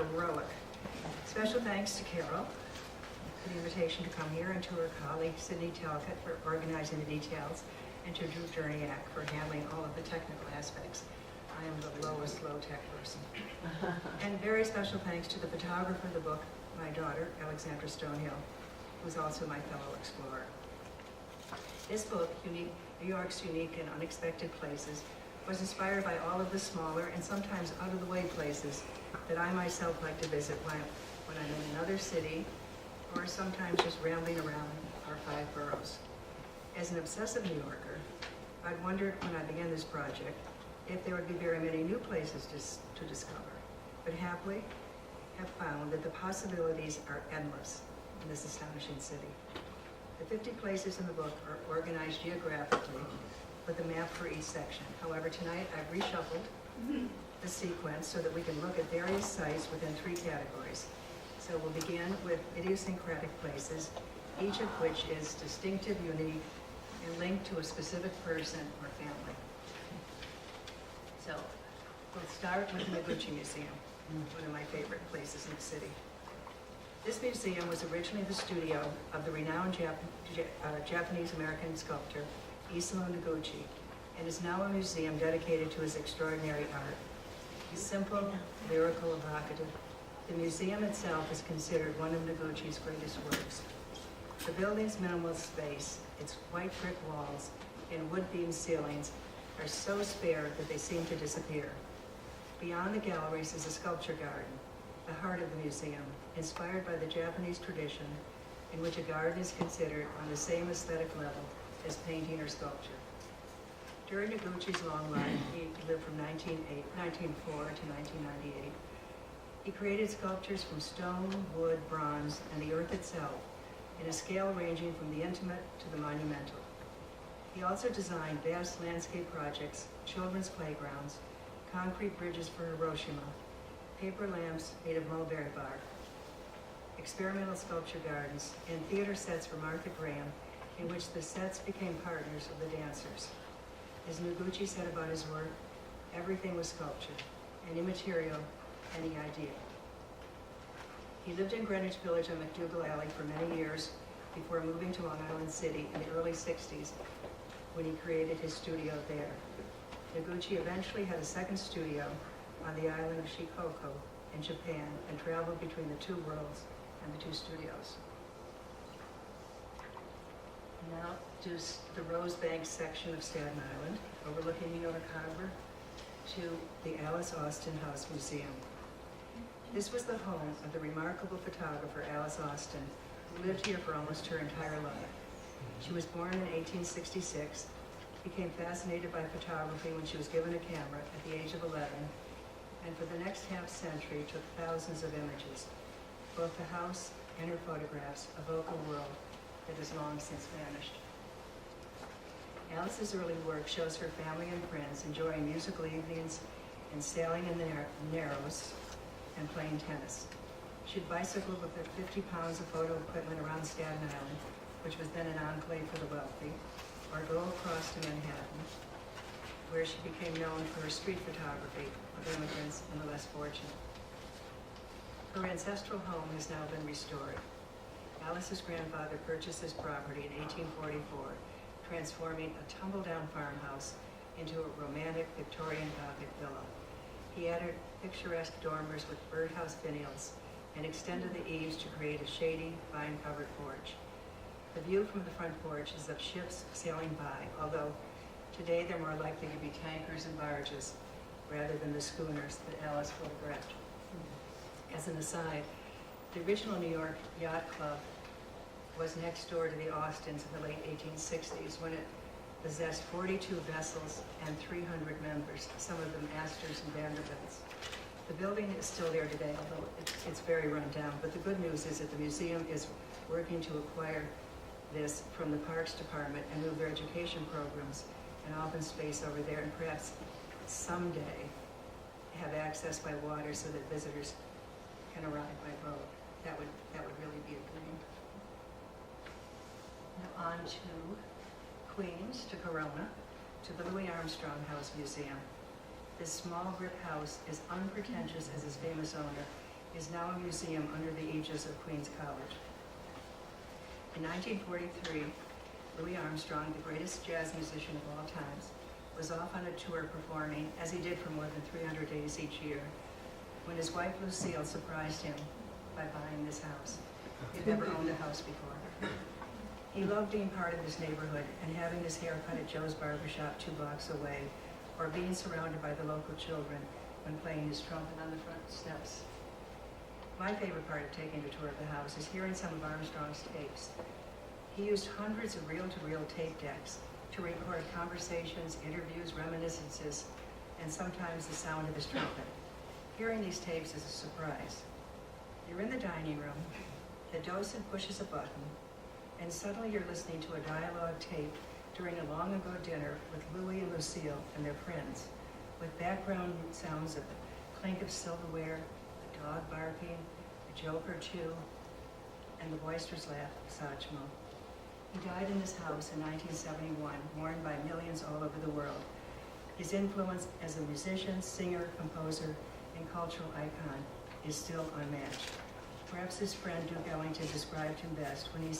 heroic. Special thanks to Carol for the invitation to come here, and to her colleague Sydney Talcott for organizing the details, and to Drew Jerniak for handling all of the technical aspects. I am the lowest low-tech person. And very special thanks to the photographer of the book, my daughter, Alexandra Stonehill, who's also my fellow explorer. This book, New York's Unique and Unexpected Places, was inspired by all of the smaller and sometimes out-of-the-way places that I myself like to visit when I'm in another city, or sometimes just rambling around our 5 boroughs. As an obsessive New Yorker, I'd wondered when I began this project if there would be very many new places to discover, but happily have found that the possibilities are endless in this astonishing city. The 50 places in the book are organized geographically with a map for each section. However, tonight I've reshuffled the sequence so that we can look at various sites within 3 categories. So we'll begin with idiosyncratic places, each of which is distinctive, unique, and linked to a specific person or family. So we'll start with the Noguchi Museum, one of my favorite places in the city. This museum was originally the studio of the renowned Japanese-American sculptor Isamu Noguchi, and is now a museum dedicated to his extraordinary art. He's simple, lyrical, evocative. The museum itself is considered one of Noguchi's greatest works. The building's minimal space, its white brick walls, and wood-beamed ceilings are so spare that they seem to disappear. Beyond the galleries is a sculpture garden, the heart of the museum, inspired by the Japanese tradition in which a garden is considered on the same aesthetic level as painting or sculpture. During Noguchi's long life, he lived from 1904 to 1998. He created sculptures from stone, wood, bronze, and the earth itself, in a scale ranging from the intimate to the monumental. He also designed vast landscape projects, children's playgrounds, concrete bridges for Hiroshima, paper lamps made of mulberry bark, experimental sculpture gardens, and theater sets for Martha Graham, in which the sets became partners of the dancers. As Noguchi said about his work, everything was sculpture, any material, any idea. He lived in Greenwich Village on MacDougall Alley for many years before moving to Long Island City in the early 60s, when he created his studio there. Noguchi eventually had a second studio on the island of Shikoku in Japan, and traveled between the 2 worlds and the 2 studios. Now to the Rosebank section of Staten Island, overlooking New York Harbor, to the Alice Austin House Museum. This was the home of the remarkable photographer Alice Austin, who lived here for almost her entire life. She was born in 1866, became fascinated by photography when she was given a camera at the age of 11, and for the next half-century took thousands of images. Both the house and her photographs evoke a world that has long since vanished. Alice's early work shows her family and friends enjoying musical evenings and sailing in the Narrows and playing tennis. She'd bicycled with her 50 pounds of photo equipment around Staten Island, which was then an enclave for the wealthy, or go across to Manhattan, where she became known for her street photography of immigrants and the less fortunate. Her ancestral home has now been restored. Alice's grandfather purchased this property in 1844, transforming a tumble-down farmhouse into a romantic Victorian Gothic villa. He added picturesque dormers with birdhouse finials and extended the eaves to create a shady, vine-covered porch. The view from the front porch is of ships sailing by, although today they're more likely to be tankers and barges rather than the schooners that Alice photographed. As an aside, the original New York Yacht Club was next door to the Austins in the late 1860s, when it possessed 42 vessels and 300 members, some of them Astors and Vanderbilts. The building is still there today, although it's very run down, but the good news is that the museum is working to acquire this from the Parks Department and move their education programs and open space over there, and perhaps someday have access by water so that visitors can arrive by boat. That would really be a dream. Now on to Queens, to Corona, to the Louis Armstrong House Museum. This small brick house, as unpretentious as its famous owner, is now a museum under the aegis of Queens College. In 1943, Louis Armstrong, the greatest jazz musician of all times, was off on a tour performing, as he did for more than 300 days each year, when his wife Lucille surprised him by buying this house. He'd never owned a house before. He loved being part of this neighborhood and having his hair cut at Joe's barbershop 2 blocks away, or being surrounded by the local children when playing his trumpet on the front steps. My favorite part of taking a tour of the house is hearing some of Armstrong's tapes. He used hundreds of reel-to-reel tape decks to record conversations, interviews, reminiscences, and sometimes the sound of his trumpet. Hearing these tapes is a surprise. You're in the dining room, the docent pushes a button, and suddenly you're listening to a dialogue tape during a long-ago dinner with Louis and Lucille and their friends, with background sounds of the clink of silverware, a dog barking, a joke or two, and the boisterous laugh of Satchmo. He died in this house in 1971, mourned by millions all over the world. His influence as a musician, singer, composer, and cultural icon is still unmatched. Perhaps his friend Duke Ellington described him best when he said,